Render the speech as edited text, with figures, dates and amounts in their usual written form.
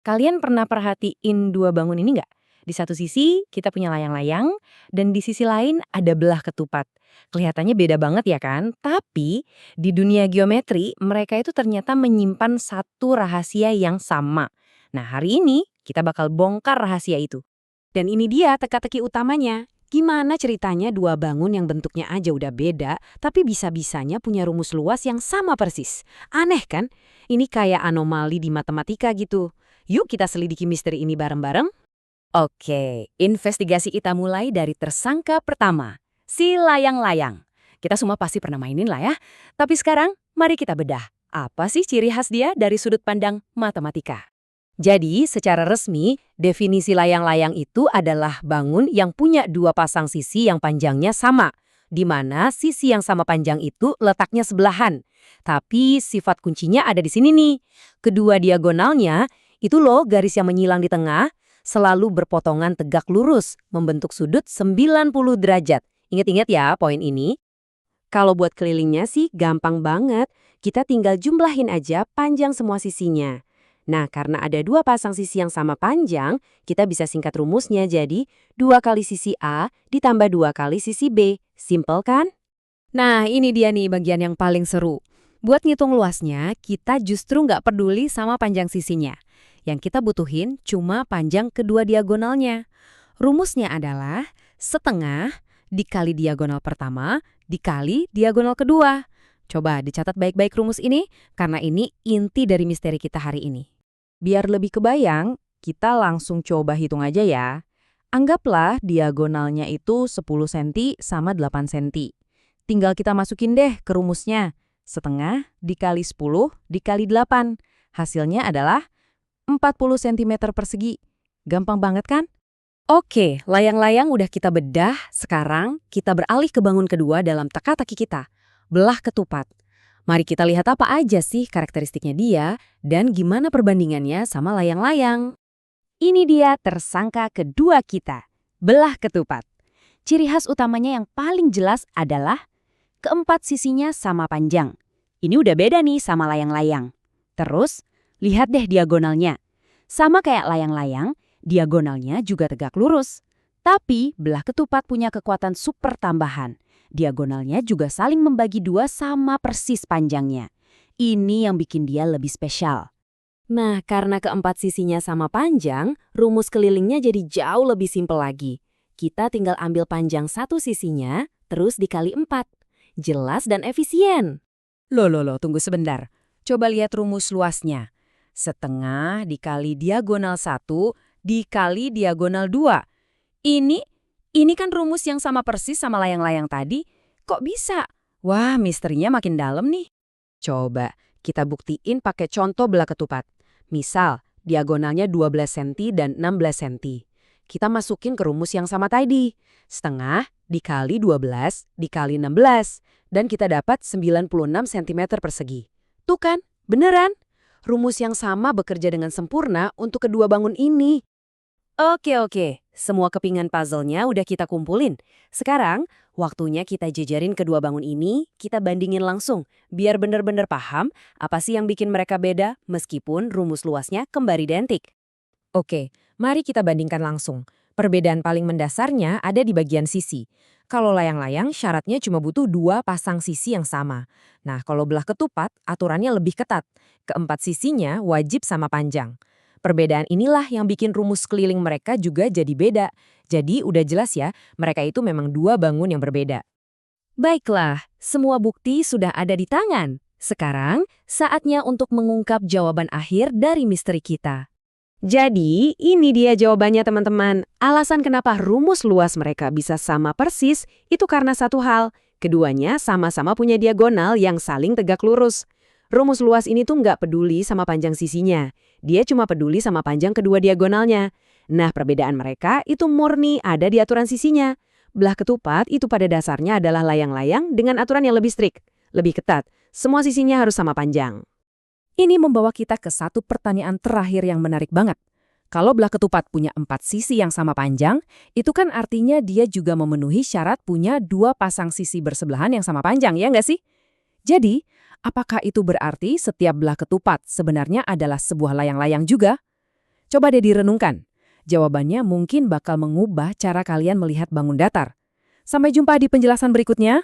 Kalian pernah perhatiin dua bangun ini nggak? Di satu sisi kita punya layang-layang, dan di sisi lain ada belah ketupat. Kelihatannya beda banget ya kan? Tapi di dunia geometri mereka itu ternyata menyimpan satu rahasia yang sama. Nah hari ini kita bakal bongkar rahasia itu. Dan ini dia teka-teki utamanya. Gimana ceritanya dua bangun yang bentuknya aja udah beda, tapi bisa-bisanya punya rumus luas yang sama persis? Aneh kan? Ini kayak anomali di matematika gitu. Yuk kita selidiki misteri ini bareng-bareng. Oke, investigasi kita mulai dari tersangka pertama, si layang-layang. Kita semua pasti pernah mainin lah ya. Tapi sekarang, mari kita bedah. Apa sih ciri khas dia dari sudut pandang matematika? Jadi, secara resmi, definisi layang-layang itu adalah bangun yang punya dua pasang sisi yang panjangnya sama, di mana sisi yang sama panjang itu letaknya sebelahan. Tapi sifat kuncinya ada di sini nih. Kedua diagonalnya, itu loh garis yang menyilang di tengah, selalu berpotongan tegak lurus, membentuk sudut 90 derajat. Ingat-ingat ya poin ini. Kalau buat kelilingnya sih gampang banget. Kita tinggal jumlahin aja panjang semua sisinya. Nah, karena ada dua pasang sisi yang sama panjang, kita bisa singkat rumusnya jadi 2 kali sisi A ditambah 2 kali sisi B. Simple kan? Nah, ini dia nih bagian yang paling seru. Buat ngitung luasnya, kita justru nggak peduli sama panjang sisinya. Yang kita butuhin cuma panjang kedua diagonalnya. Rumusnya adalah setengah dikali diagonal pertama dikali diagonal kedua. Coba dicatat baik-baik rumus ini, karena ini inti dari misteri kita hari ini. Biar lebih kebayang, kita langsung coba hitung aja ya. Anggaplah diagonalnya itu 10 cm sama 8 cm. Tinggal kita masukin deh ke rumusnya. Setengah dikali 10 dikali 8. Hasilnya adalah 40 cm persegi. Gampang banget kan? Oke, layang-layang udah kita bedah, sekarang kita beralih ke bangun kedua dalam teka-teki kita. Belah ketupat. Mari kita lihat apa aja sih karakteristiknya dia dan gimana perbandingannya sama layang-layang. Ini dia tersangka kedua kita, belah ketupat. Ciri khas utamanya yang paling jelas adalah keempat sisinya sama panjang. Ini udah beda nih sama layang-layang. Terus, lihat deh diagonalnya. Sama kayak layang-layang, diagonalnya juga tegak lurus. Tapi, belah ketupat punya kekuatan super tambahan. Diagonalnya juga saling membagi dua sama persis panjangnya. Ini yang bikin dia lebih spesial. Nah, karena keempat sisinya sama panjang, rumus kelilingnya jadi jauh lebih simpel lagi. Kita tinggal ambil panjang satu sisinya, terus dikali 4. Jelas dan efisien. Loh, tunggu sebentar. Coba lihat rumus luasnya. Setengah dikali diagonal 1 dikali diagonal 2. Ini kan rumus yang sama persis sama layang-layang tadi. Kok bisa? Wah, misterinya makin dalam nih. Coba kita buktiin pakai contoh belah ketupat. Misal, diagonalnya 12 cm dan 16 cm. Kita masukin ke rumus yang sama tadi. Setengah dikali 12 dikali 16. Dan kita dapat 96 cm persegi. Tuh kan, beneran? Rumus yang sama bekerja dengan sempurna untuk kedua bangun ini. Oke. Semua kepingan puzzle-nya udah kita kumpulin. Sekarang, waktunya kita jejerin kedua bangun ini, kita bandingin langsung. Biar bener-bener paham apa sih yang bikin mereka beda meskipun rumus luasnya kembar identik. Oke, mari kita bandingkan langsung. Perbedaan paling mendasarnya ada di bagian sisi. Kalau layang-layang syaratnya cuma butuh 2 pasang sisi yang sama. Nah, kalau belah ketupat aturannya lebih ketat. Keempat sisinya wajib sama panjang. Perbedaan inilah yang bikin rumus keliling mereka juga jadi beda. Jadi udah jelas ya, mereka itu memang dua bangun yang berbeda. Baiklah, semua bukti sudah ada di tangan. Sekarang, saatnya untuk mengungkap jawaban akhir dari misteri kita. Jadi, ini dia jawabannya teman-teman. Alasan kenapa rumus luas mereka bisa sama persis itu karena satu hal. Keduanya sama-sama punya diagonal yang saling tegak lurus. Rumus luas ini tuh nggak peduli sama panjang sisinya. Dia cuma peduli sama panjang kedua diagonalnya. Nah, perbedaan mereka itu murni ada di aturan sisinya. Belah ketupat itu pada dasarnya adalah layang-layang dengan aturan yang lebih strict, lebih ketat. Semua sisinya harus sama panjang. Ini membawa kita ke satu pertanyaan terakhir yang menarik banget. Kalau belah ketupat punya 4 sisi yang sama panjang, itu kan artinya dia juga memenuhi syarat punya 2 pasang sisi bersebelahan yang sama panjang, ya nggak sih? Jadi, apakah itu berarti setiap belah ketupat sebenarnya adalah sebuah layang-layang juga? Coba deh direnungkan. Jawabannya mungkin bakal mengubah cara kalian melihat bangun datar. Sampai jumpa di penjelasan berikutnya.